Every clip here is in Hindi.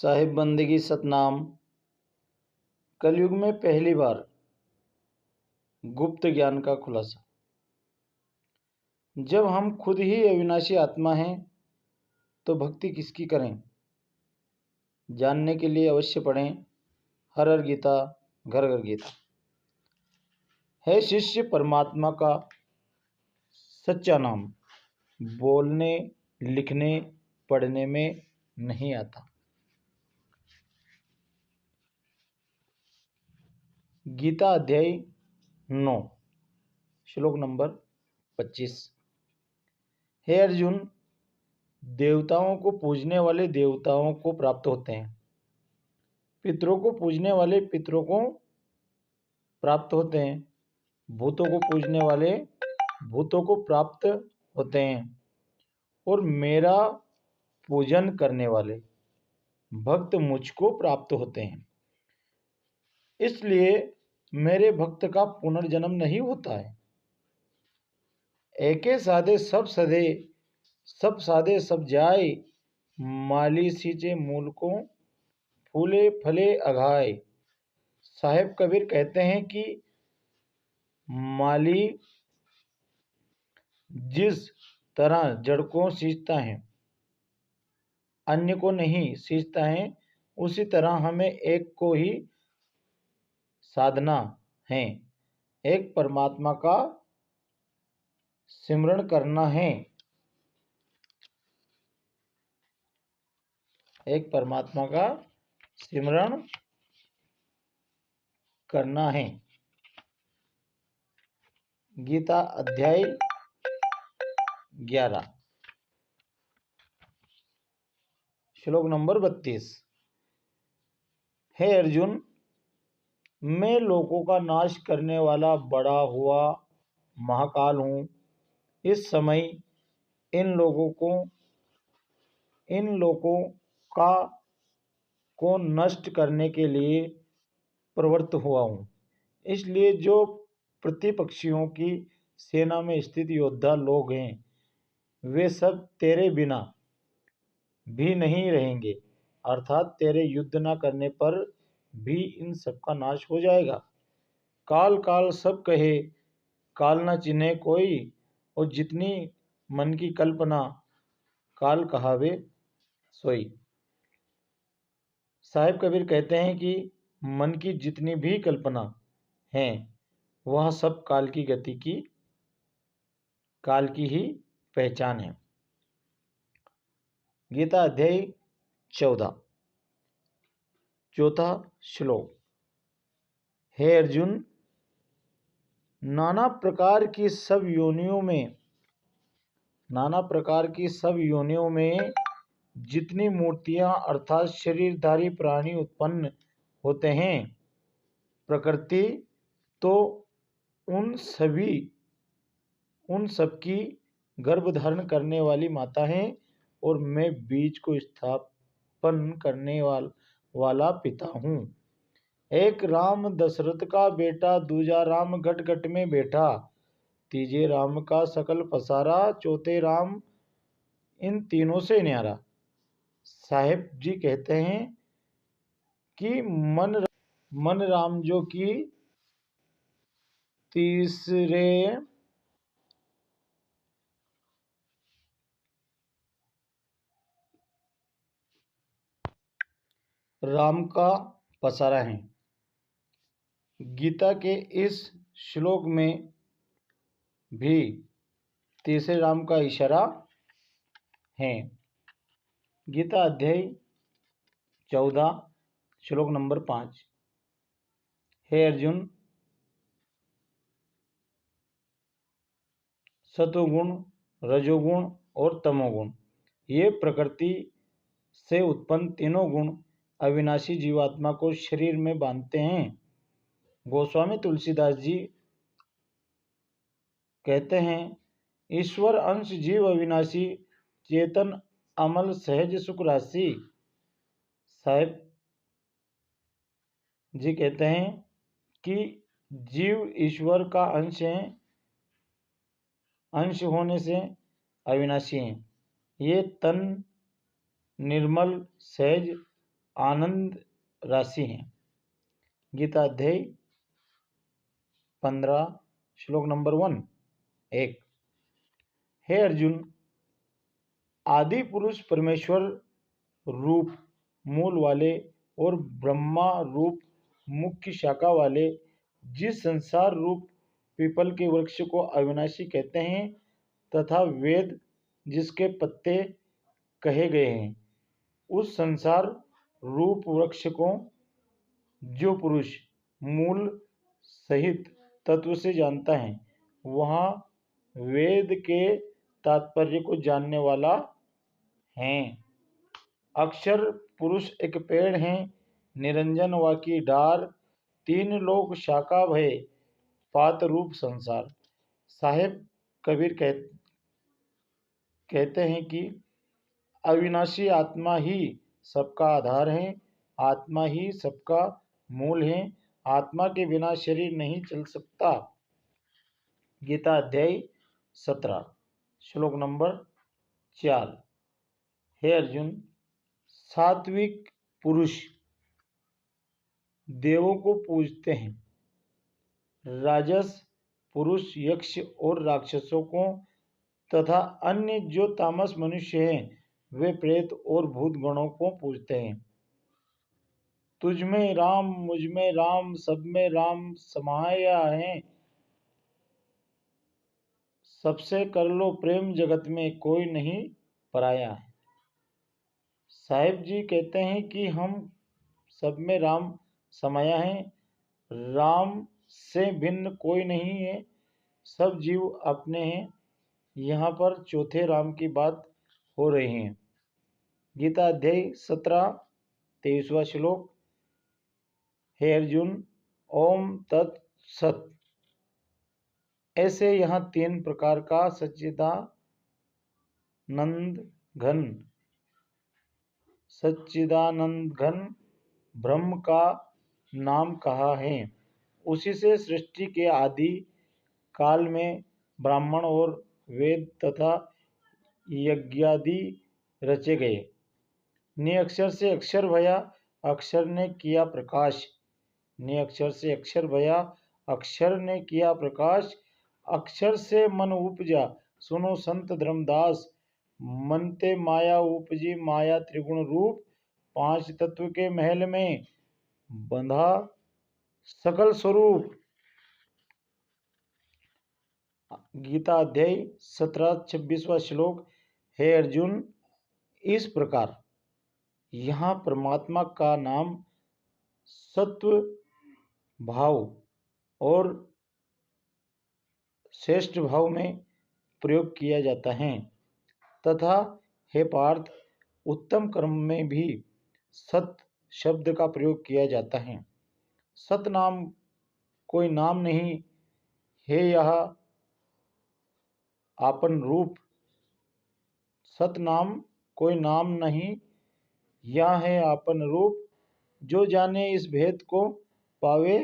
साहिब बंदगी सतनाम। कलयुग में पहली बार गुप्त ज्ञान का खुलासा। जब हम खुद ही अविनाशी आत्मा हैं तो भक्ति किसकी करें? जानने के लिए अवश्य पढ़ें हर हर गीता घर घर गीता। है शिष्य परमात्मा का सच्चा नाम, बोलने लिखने पढ़ने में नहीं आता। गीता अध्याय 9 श्लोक नंबर 25। हे अर्जुन, देवताओं को पूजने वाले देवताओं को प्राप्त होते हैं, पितरों को पूजने वाले पितरों को प्राप्त होते हैं, भूतों को पूजने वाले भूतों को प्राप्त होते हैं, और मेरा पूजन करने वाले भक्त मुझको प्राप्त होते हैं। इसलिए मेरे भक्त का पुनर्जन्म नहीं होता है। एके साधे सब सधे, सब साधे सब जाए, माली सींचे मूल को, फूले फले अघाए। साहेब कबीर कहते हैं कि माली जिस तरह जड़ को सींचता है, अन्य को नहीं सींचता है, उसी तरह हमें एक को ही साधना है, एक परमात्मा का सिमरण करना है, एक परमात्मा का सिमरण करना है। गीता अध्याय 11 श्लोक नंबर 32। हे अर्जुन, मैं लोगों का नाश करने वाला बड़ा हुआ महाकाल हूँ। इस समय इन लोगों का को नष्ट करने के लिए प्रवृत्त हुआ हूँ। इसलिए जो प्रतिपक्षियों की सेना में स्थित योद्धा लोग हैं, वे सब तेरे बिना भी नहीं रहेंगे, अर्थात तेरे युद्ध न करने पर भी इन सब का नाश हो जाएगा। काल काल सब कहे, काल न चिन्हे कोई, और जितनी मन की कल्पना, काल कहावे सोई। साहिब कबीर कहते हैं कि मन की जितनी भी कल्पना है वह सब काल की गति की, काल की ही पहचान है। गीता अध्याय 14 चौथा श्लोक। हे अर्जुन, नाना प्रकार की सब योनियों में जितनी मूर्तियां अर्थात शरीरधारी प्राणी उत्पन्न होते हैं, प्रकृति तो उन सबकी गर्भ धारण करने वाली माता है, और मैं बीज को स्थापन करने वाला पिता हूँ। एक राम दशरथ का बेटा, दूजा राम घट घट में बैठा, तीजे राम का सकल पसारा, चौथे राम इन तीनों से न्यारा। साहेब जी कहते हैं कि मन राम जो कि तीसरे राम का पसारा है। गीता के इस श्लोक में भी तीसरे राम का इशारा है। गीता अध्याय 14 श्लोक नंबर 5। हे अर्जुन, सतोगुण, रजोगुण और तमोगुण, ये प्रकृति से उत्पन्न तीनों गुण अविनाशी जीवात्मा को शरीर में बांधते हैं। गोस्वामी तुलसीदास जी कहते हैं, ईश्वर अंश जीव अविनाशी, चेतन अमल सहज सुख राशि। साहेब जी कहते हैं कि जीव ईश्वर का अंश है, अंश होने से अविनाशी हैं। ये तन निर्मल सहज आनंद राशि हैं। गीता अध्याय 15 श्लोक नंबर 1। हे अर्जुन, आदि पुरुष परमेश्वर रूप मूल वाले और ब्रह्मा रूप मुख्य शाखा वाले जिस संसार रूप पीपल के वृक्ष को अविनाशी कहते हैं तथा वेद जिसके पत्ते कहे गए हैं, उस संसार रूप वृक्ष को जो पुरुष मूल सहित तत्व से जानता है, वहाँ वेद के तात्पर्य को जानने वाला है। अक्षर पुरुष एक पेड़ है, निरंजन वा की डार, तीन लोक शाखा भय पात रूप संसार। साहेब कबीर कहते हैं कि अविनाशी आत्मा ही सबका आधार है, आत्मा ही सबका मूल है, आत्मा के बिना शरीर नहीं चल सकता। गीता अध्याय 17 श्लोक नंबर 4। हे अर्जुन, सात्विक पुरुष देवों को पूजते हैं, राजस पुरुष यक्ष और राक्षसों को तथा अन्य जो तामस मनुष्य हैं वे प्रेत और भूत गणों को पूजते हैं। तुझ में राम, मुझ में राम, सब में राम समाया है, सबसे कर लो प्रेम, जगत में कोई नहीं पराया है। साहिब जी कहते हैं कि हम सब में राम समाया है, राम से भिन्न कोई नहीं है, सब जीव अपने हैं। यहाँ पर चौथे राम की बात हो रही है। गीता अध्याय 17 23वां श्लोक। हे अर्जुन, ओम तत् सत। ऐसे यहाँ तीन प्रकार का सच्चिदानंद घन ब्रह्म का नाम कहा है। उसी से सृष्टि के आदि काल में ब्राह्मण और वेद तथा यज्ञादि रचे गए। निअक्षर से अक्षर भया, अक्षर ने किया प्रकाश। निअक्षर से अक्षर भया, अक्षर ने किया प्रकाश। अक्षर से मन उपजा, सुनो संत धर्मदास। मन ते माया उपजी, माया त्रिगुण रूप। पांच तत्व के महल में बंधा सकल स्वरूप। गीता अध्याय 17 26वां श्लोक। हे अर्जुन, इस प्रकार यहाँ परमात्मा का नाम सत्व भाव और श्रेष्ठ भाव में प्रयोग किया जाता है तथा हे पार्थ, उत्तम कर्म में भी सत शब्द का प्रयोग किया जाता है। सत नाम कोई नाम नहीं है, यह आपन रूप। सत नाम कोई नाम नहीं, यह है आपन रूप। जो जाने इस भेद को, पावे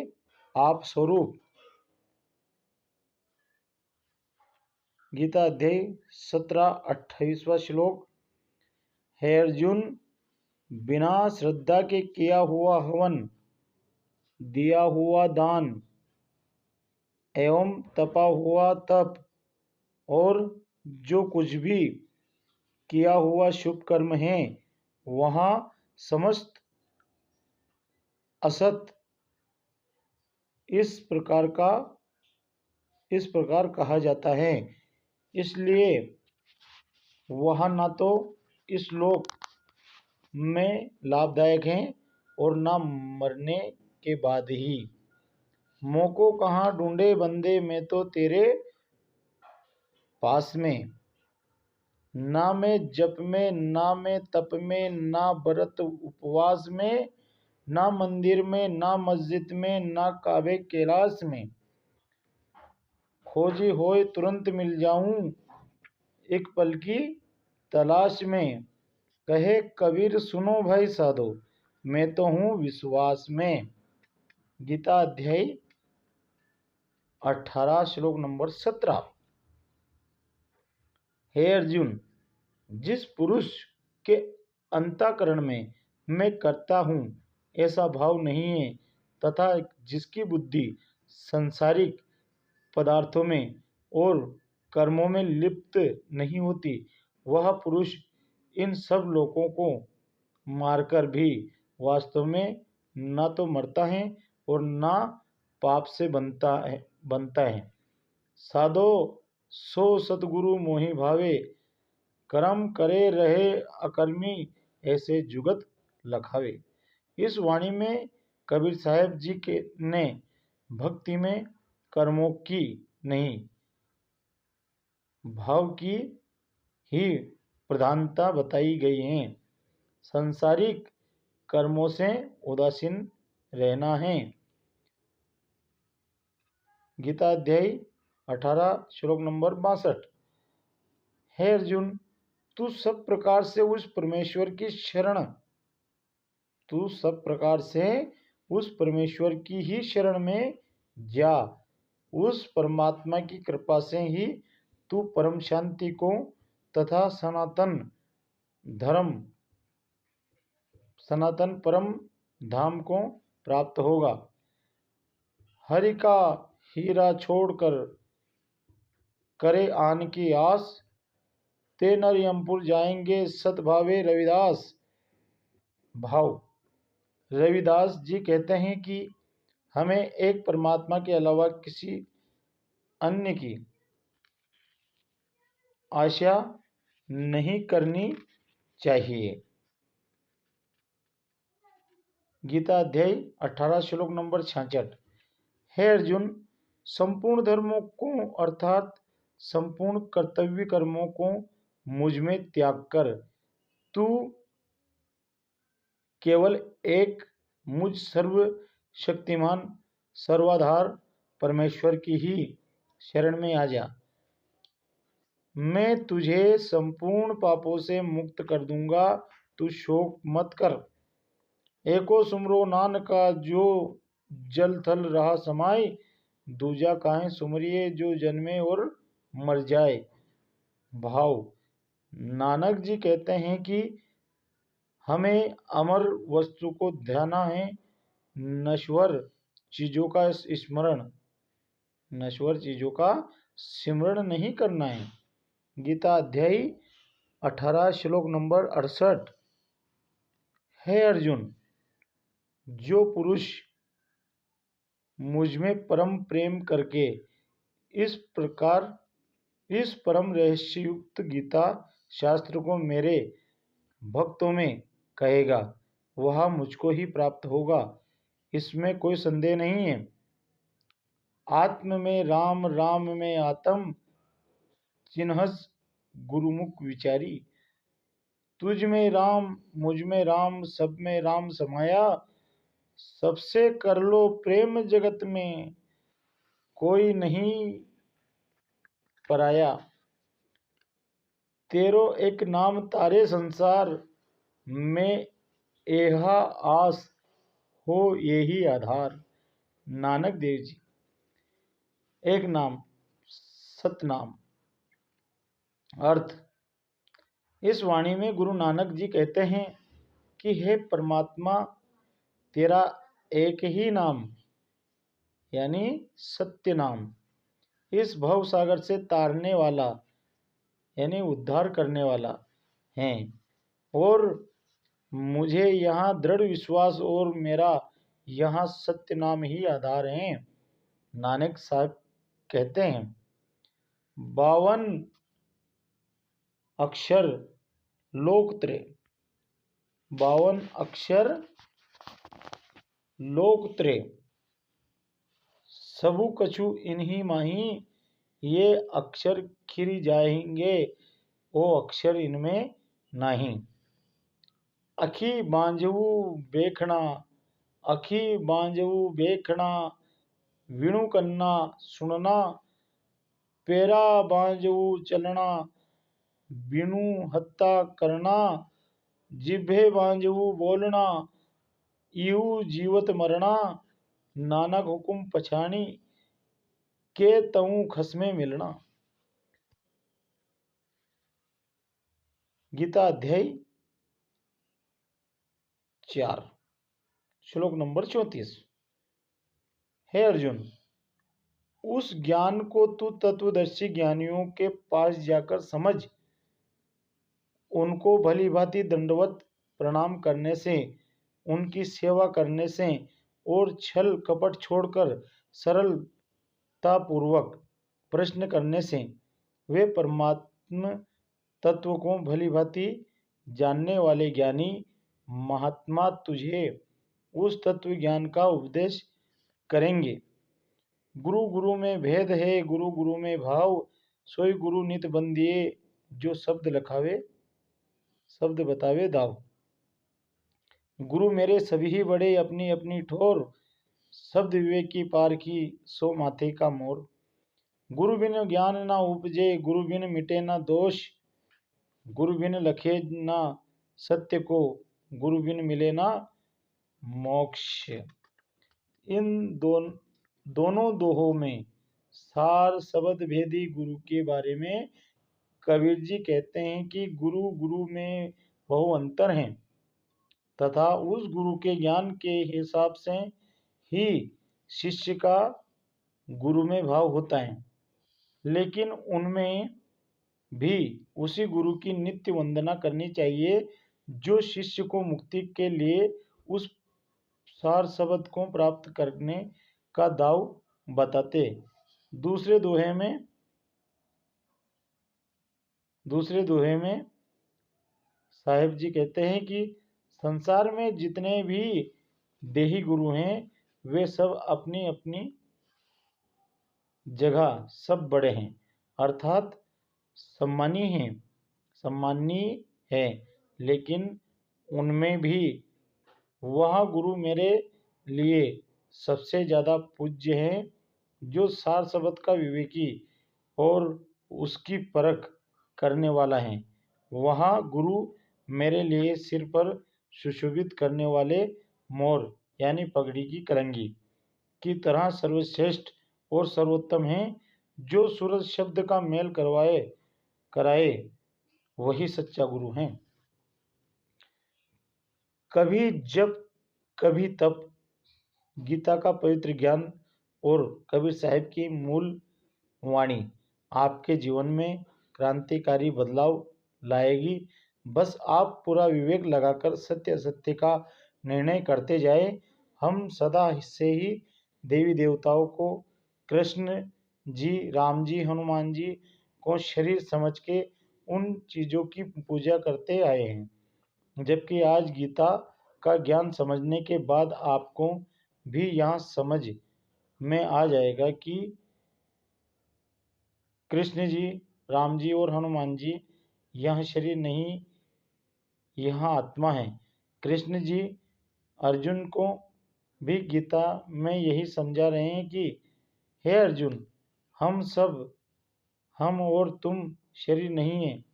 आप स्वरूप। गीता अध्याय 17 28वां श्लोक। हे अर्जुन, बिना श्रद्धा के किया हुआ हवन, दिया हुआ दान एवं तपा हुआ तप और जो कुछ भी किया हुआ शुभ कर्म है, वहाँ समस्त असत इस प्रकार कहा जाता है। इसलिए वह न तो इस लोक में लाभदायक है और न मरने के बाद ही। मोको कहाँ ढूंढे बंदे, मैं तो तेरे पास में। ना मैं जप में, ना मैं तप में, ना व्रत उपवास में, ना मंदिर में, ना मस्जिद में, ना काबे कैलाश में। खोजी होए तुरंत मिल जाऊं, एक पल की तलाश में। कहे कबीर सुनो भाई साधो, मैं तो हूँ विश्वास में। गीता अध्याय 18 श्लोक नंबर 17। हे अर्जुन, जिस पुरुष के अंतःकरण में मैं करता हूँ ऐसा भाव नहीं है, तथा जिसकी बुद्धि संसारिक पदार्थों में और कर्मों में लिप्त नहीं होती, वह पुरुष इन सब लोगों को मारकर भी वास्तव में न तो मरता है और न पाप से बनता है। साधो सो सतगुरु मोहि भावे, कर्म करे रहे अकर्मी, ऐसे जुगत लखावे। इस वाणी में कबीर साहब जी के ने भक्ति में कर्मों की नहीं, भाव की ही प्रधानता बताई गई है। सांसारिक कर्मों से उदासीन रहना है। गीता अध्याय 18 श्लोक नंबर 62। हे अर्जुन, तू सब प्रकार से उस परमेश्वर की शरण तू सब प्रकार से उस परमेश्वर की ही शरण में जा। उस परमात्मा की कृपा से ही तू परम शांति को तथा सनातन परम धाम को प्राप्त होगा। हरि का हीरा छोड़कर करे आन की आस, ते नर यमपुर जाएंगे सतभावे रविदास। भाव। रविदास जी कहते हैं कि हमें एक परमात्मा के अलावा किसी अन्य की आशा नहीं करनी चाहिए। गीता अध्याय 18 श्लोक नंबर 66। हे अर्जुन, संपूर्ण धर्मों को अर्थात संपूर्ण कर्तव्य कर्मों को मुझ में त्याग कर तू केवल एक मुझ सर्वशक्तिमान सर्वाधार परमेश्वर की ही शरण में आ जा। मैं तुझे संपूर्ण पापों से मुक्त कर दूंगा, तू शोक मत कर। एको सुमरो नानका जो जल थल रहा समाय, दूजा काहे सुमरिए जो जन्मे और मर जाए। भाव। नानक जी कहते हैं कि हमें अमर वस्तु को ध्याना है, नश्वर चीजों का सिमरण नहीं करना है। गीता अध्याय 18 श्लोक नंबर 68। हे अर्जुन, जो पुरुष मुझ में परम प्रेम करके इस परम रहस्ययुक्त गीता शास्त्र को मेरे भक्तों में कहेगा, वह मुझको ही प्राप्त होगा, इसमें कोई संदेह नहीं है। आत्म में राम, राम में आत्म, चिन्हस गुरुमुख विचारी। तुझ में राम, मुझ में राम, सब में राम समाया, सबसे कर लो प्रेम जगत में, कोई नहीं पराया। तेरो एक नाम तारे संसार में, एहा आस हो यही आधार। नानक देव जी। एक नाम सतनाम। अर्थ। इस वाणी में गुरु नानक जी कहते हैं कि हे परमात्मा, तेरा एक ही नाम यानी सत्य नाम इस भव सागर से तारने वाला यानी उद्धार करने वाला है, और मुझे यहाँ दृढ़ विश्वास और मेरा यहाँ सत्य नाम ही आधार है। नानक साहब कहते हैं 52 अक्षर लोकत्रय, 52 अक्षर लोकत्रय, सबु कछु इन्हीं माही, ये अक्षर खिरी जाएंगे, वो अक्षर इनमें नहीं। अखी बांझवू बेखना, अखी बांझवू बेखना, विणु कन्ना सुनना, पेरा बांझवू चलना, बिनु हत्ता करना, जिभे बांझवू बोलना, इहू जीवत मरना, नानक हुकुम पछाणी, के तऊ खसमे मिलना। गीता अध्याय 4। श्लोक नंबर 34। हे अर्जुन, उस ज्ञान को तू तत्वदर्शी ज्ञानियों के पास जाकर समझ। उनको भली भांति दंडवत प्रणाम करने से, उनकी सेवा करने से और छल कपट छोड़कर सरलता पूर्वक प्रश्न करने से वे परमात्म तत्व को भली भांति जानने वाले ज्ञानी महात्मा तुझे उस तत्व ज्ञान का उपदेश करेंगे। गुरु गुरु में भेद है, गुरु गुरु में भाव, सोई गुरु नित बंदिए, जो शब्द लखावे शब्द बतावे दाव। गुरु मेरे सभी ही बड़े, अपनी अपनी ठोर, शब्द विवेक की पार की, सो माथे का मोर। गुरु बिन ज्ञान ना उपजे, गुरु बिन मिटे ना दोष, गुरु बिन लखे ना सत्य को, गुरु बिन मिले ना मोक्ष। इन दोनों दोहों में सार शब्द भेदी गुरु के बारे में कबीर जी कहते हैं कि गुरु गुरु में बहु अंतर हैं तथा उस गुरु के ज्ञान के हिसाब से ही शिष्य का गुरु में भाव होता है, लेकिन उनमें भी उसी गुरु की नित्य वंदना करनी चाहिए जो शिष्य को मुक्ति के लिए उस सार शब्द को प्राप्त करने का दाव बताते। दूसरे दोहे में साहेब जी कहते हैं कि संसार में जितने भी देही गुरु हैं वे सब अपनी अपनी जगह सब बड़े हैं, अर्थात सम्मानीय है, लेकिन उनमें भी वह गुरु मेरे लिए सबसे ज़्यादा पूज्य है जो सार शब्द का विवेकी और उसकी परख करने वाला है। वह गुरु मेरे लिए सिर पर सुशोभित करने वाले मोर यानी पगड़ी की कलंगी की तरह सर्वश्रेष्ठ और सर्वोत्तम है। जो सूरज शब्द का मेल कराए वही सच्चा गुरु है। कभी जब कभी तब गीता का पवित्र ज्ञान और कबीर साहिब की मूल वाणी आपके जीवन में क्रांतिकारी बदलाव लाएगी। बस आप पूरा विवेक लगाकर सत्य असत्य का निर्णय करते जाए। हम सदा से ही देवी देवताओं को, कृष्ण जी, राम जी, हनुमान जी को शरीर समझ के उन चीज़ों की पूजा करते आए हैं, जबकि आज गीता का ज्ञान समझने के बाद आपको भी यहाँ समझ में आ जाएगा कि कृष्ण जी, राम जी और हनुमान जी यह शरीर नहीं, यह आत्मा है। कृष्ण जी अर्जुन को भी गीता में यही समझा रहे हैं कि हे अर्जुन, हम और तुम शरीर नहीं है।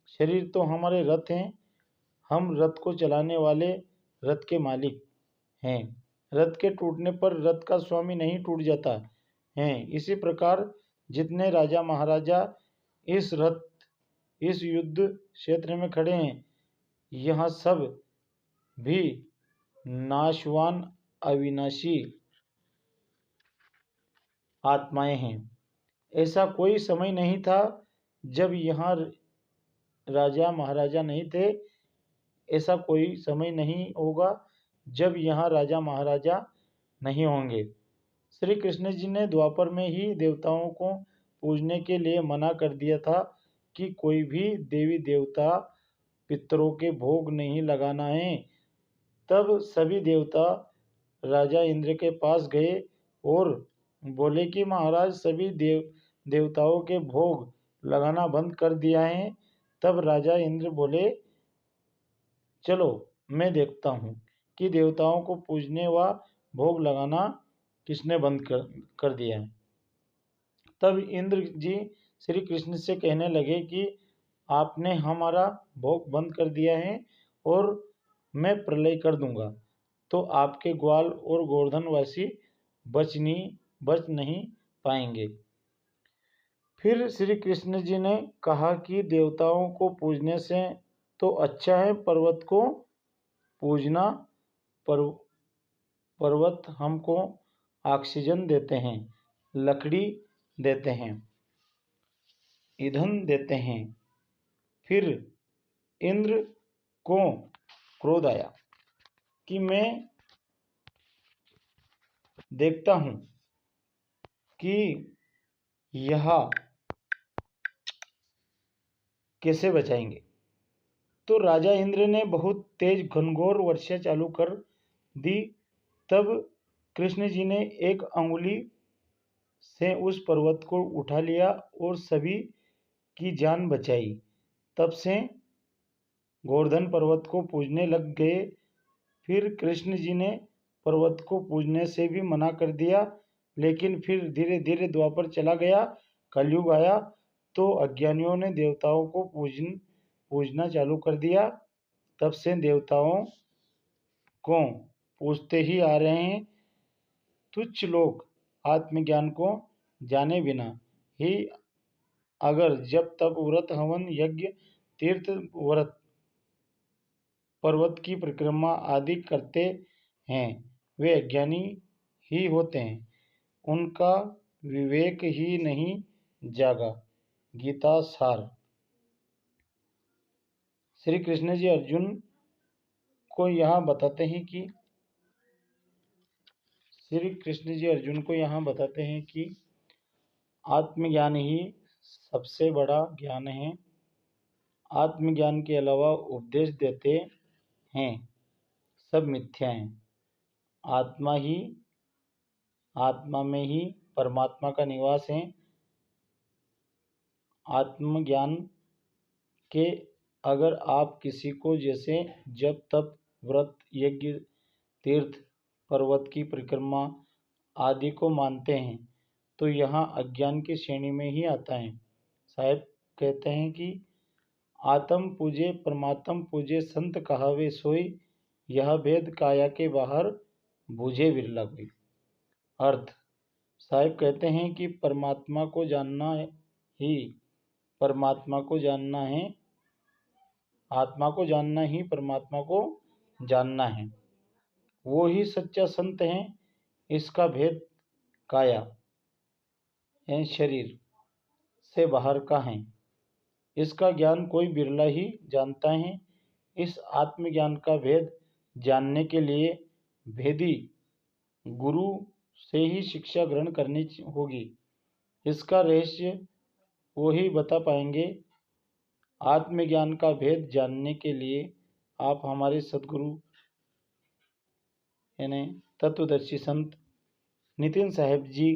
शरीर तो हमारे रथ हैं, हम रथ को चलाने वाले रथ के मालिक हैं। रथ के टूटने पर रथ का स्वामी नहीं टूट जाता है। इसी प्रकार जितने राजा महाराजा इस युद्ध क्षेत्र में खड़े हैं, यह सब भी नाशवान अविनाशी आत्माएं हैं। ऐसा कोई समय नहीं था जब यहाँ राजा महाराजा नहीं थे, ऐसा कोई समय नहीं होगा जब यहाँ राजा महाराजा नहीं होंगे। श्री कृष्ण जी ने द्वापर में ही देवताओं को पूजने के लिए मना कर दिया था कि कोई भी देवी देवता पितरों के भोग नहीं लगाना है। तब सभी देवता राजा इंद्र के पास गए और बोले कि महाराज सभी देवताओं के भोग लगाना बंद कर दिया है। तब राजा इंद्र बोले, चलो मैं देखता हूँ कि देवताओं को पूजने व भोग लगाना किसने बंद कर दिया है। तब इंद्र जी श्री कृष्ण से कहने लगे कि आपने हमारा भोग बंद कर दिया है और मैं प्रलय कर दूंगा, तो आपके ग्वाल और गोवर्धनवासी बच नहीं पाएंगे। फिर श्री कृष्ण जी ने कहा कि देवताओं को पूजने से तो अच्छा है पर्वत को पूजना। पर्वत हमको ऑक्सीजन देते हैं, लकड़ी देते हैं, ईंधन देते हैं। फिर इंद्र को क्रोध आया कि मैं देखता हूं कि यह कैसे बचाएंगे। तो राजा इंद्र ने बहुत तेज घनघोर वर्षा चालू कर दी। तब कृष्ण जी ने एक अंगुली से उस पर्वत को उठा लिया और सभी की जान बचाई। तब से गोवर्धन पर्वत को पूजने लग गए। फिर कृष्ण जी ने पर्वत को पूजने से भी मना कर दिया, लेकिन फिर धीरे धीरे द्वापर चला गया, कलयुग आया तो अज्ञानियों ने देवताओं को पूजना चालू कर दिया। तब से देवताओं को पूजते ही आ रहे हैं। तुच्छ लोग आत्मज्ञान को जाने बिना ही अगर जब तब व्रत हवन यज्ञ तीर्थ व्रत पर्वत की परिक्रमा आदि करते हैं, वे अज्ञानी ही होते हैं, उनका विवेक ही नहीं जागा। गीता सार। श्री कृष्ण जी अर्जुन को यहाँ बताते हैं कि आत्मज्ञान ही सबसे बड़ा ज्ञान है। आत्मज्ञान के अलावा उपदेश देते हैं सब मिथ्या हैं। आत्मा में ही परमात्मा का निवास है। आत्मज्ञान के अगर आप किसी को जैसे जब तप व्रत यज्ञ तीर्थ पर्वत की परिक्रमा आदि को मानते हैं तो यहाँ अज्ञान की श्रेणी में ही आता है। साहेब कहते हैं कि आत्म पूजे परमात्म पूजे संत कहावे सोई, यह भेद काया के बाहर बूझे बिरला कोई। अर्थ साहेब कहते हैं कि परमात्मा को जानना ही परमात्मा को जानना है, आत्मा को जानना ही परमात्मा को जानना है। वो ही सच्चा संत है। इसका भेद काया यानी शरीर से बाहर का है। इसका ज्ञान कोई बिरला ही जानता है। इस आत्मज्ञान का भेद जानने के लिए भेदी गुरु से ही शिक्षा ग्रहण करनी होगी। इसका रहस्य वो ही बता पाएंगे। आत्मज्ञान का भेद जानने के लिए आप हमारे सदगुरु यानी तत्वदर्शी संत नितिन साहेब जी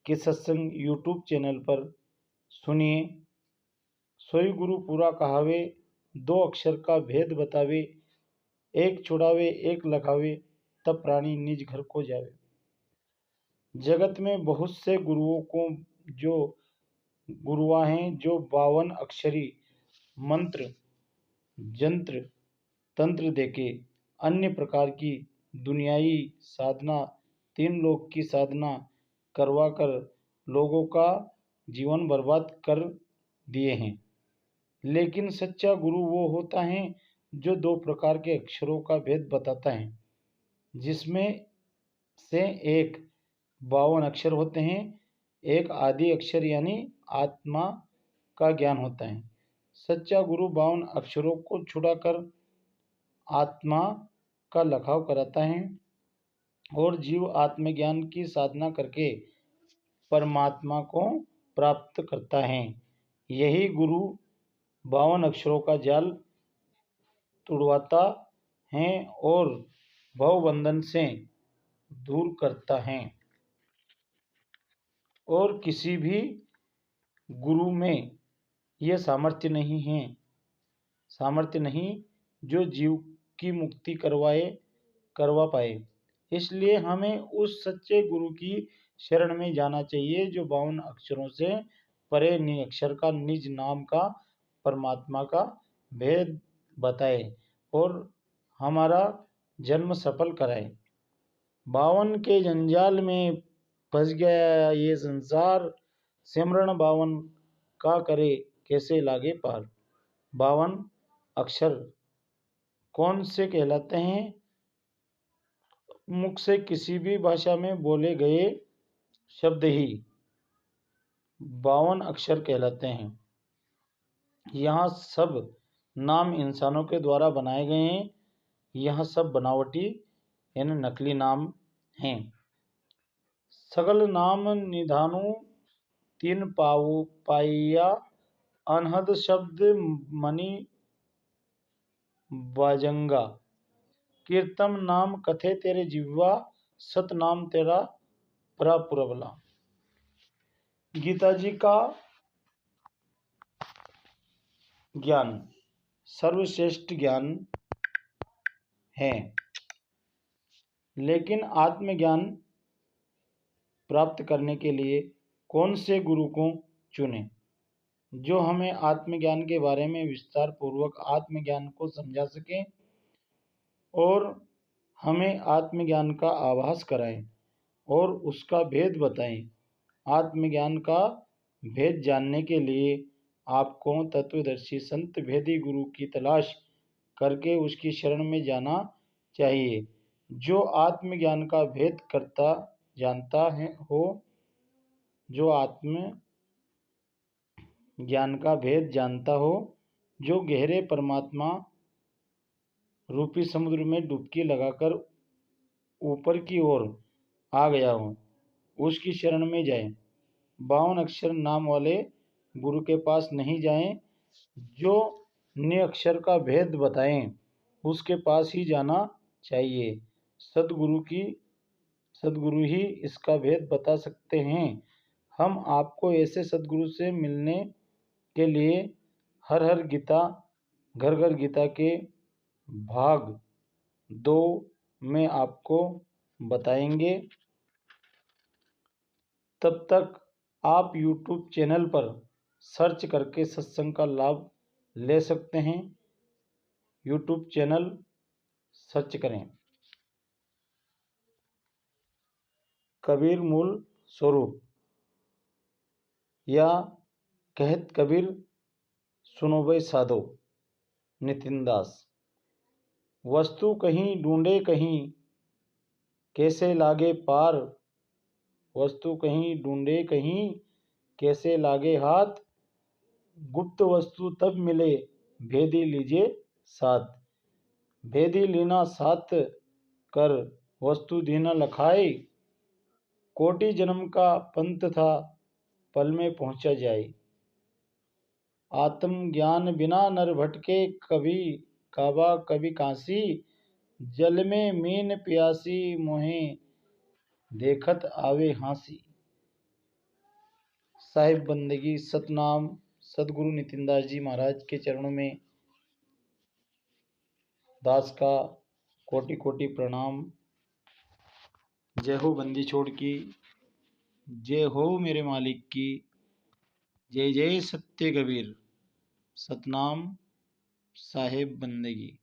के सत्संग यूट्यूब चैनल पर सुनिए। सोई गुरु पूरा कहावे, दो अक्षर का भेद बतावे, एक छुड़ावे एक लगावे, तब प्राणी निज घर को जावे। जगत में बहुत से गुरुओं को जो गुरुआ हैं जो 52 अक्षरी मंत्र जंत्र तंत्र देके अन्य प्रकार की दुनियाई साधना 3 लोक की साधना करवा कर लोगों का जीवन बर्बाद कर दिए हैं। लेकिन सच्चा गुरु वो होता है जो 2 प्रकार के अक्षरों का भेद बताता है, जिसमें से एक 52 अक्षर होते हैं, एक आदि अक्षर यानी आत्मा का ज्ञान होता है। सच्चा गुरु 52 अक्षरों को छुड़ाकर आत्मा का लखाव कराता है और जीव आत्मज्ञान की साधना करके परमात्मा को प्राप्त करता है। यही गुरु 52 अक्षरों का जाल तुड़वाता है और भवबंधन से दूर करता है। और किसी भी गुरु में यह सामर्थ्य नहीं जो जीव की मुक्ति करवा पाए। इसलिए हमें उस सच्चे गुरु की शरण में जाना चाहिए जो 52 अक्षरों से परे निअक्षर का निज नाम का परमात्मा का भेद बताए और हमारा जन्म सफल कराए। 52 के जंजाल में फंस गया ये संसार, सिमरन 52 का करे कैसे लागे पार। 52 अक्षर कौन से कहलाते हैं? मुख से किसी भी भाषा में बोले गए शब्द ही 52 अक्षर कहलाते हैं। यहाँ सब नाम इंसानों के द्वारा बनाए गए हैं। यह सब बनावटी यानी नकली नाम हैं। सगल नाम निधानु तीन पाइया अनहद शब्द मणि बाजंगा। कीर्तम नाम कथे तेरे जिह्वा सत नाम तेरा परापुरबला। गीता जी का ज्ञान सर्वश्रेष्ठ ज्ञान है, लेकिन आत्मज्ञान प्राप्त करने के लिए कौन से गुरु को चुनें जो हमें आत्मज्ञान के बारे में विस्तार पूर्वक आत्मज्ञान को समझा सकें और हमें आत्मज्ञान का आभास कराएं और उसका भेद बताएं। आत्मज्ञान का भेद जानने के लिए आपको तत्वदर्शी संत भेदी गुरु की तलाश करके उसकी शरण में जाना चाहिए, जो आत्मज्ञान का भेद करता जानता है हो, जो आत्म ज्ञान का भेद जानता हो, जो गहरे परमात्मा रूपी समुद्र में डुबकी लगाकर ऊपर की ओर आ गया हो, उसकी शरण में जाए। 52 अक्षर नाम वाले गुरु के पास नहीं जाएं, जो निअक्षर का भेद बताएं, उसके पास ही जाना चाहिए। सद्गुरु ही इसका भेद बता सकते हैं। हम आपको ऐसे सद्गुरु से मिलने के लिए हर हर गीता घर घर गीता के भाग 2 में आपको बताएंगे। तब तक आप YouTube चैनल पर सर्च करके सत्संग का लाभ ले सकते हैं। YouTube चैनल सर्च करें कबीर मूल स्वरूप या कहत कबीर सुनो भाई साधो नितिन दास। वस्तु कहीं ढूंढे कहीं कैसे लागे पार, वस्तु कहीं ढूंढे कहीं कैसे लागे हाथ, गुप्त वस्तु तब मिले भेदी लीजिए साथ। भेदी लीना साथ कर वस्तु दीना लखाए, कोटि जन्म का पंथ था पल में पहुंचा जाए। आत्म ज्ञान बिना नर भटके, कभी काबा कभी काशी, जल में मीन प्यासी मोहे देखत आवे हांसी। साहिब बंदगी सतनाम सदगुरु नितिन दास जी महाराज के चरणों में दास का कोटि कोटि प्रणाम। जय हो बंदी छोड़ की, जय हो मेरे मालिक की, जय जय सत्य कबीर। सतनाम साहिब बंदगी।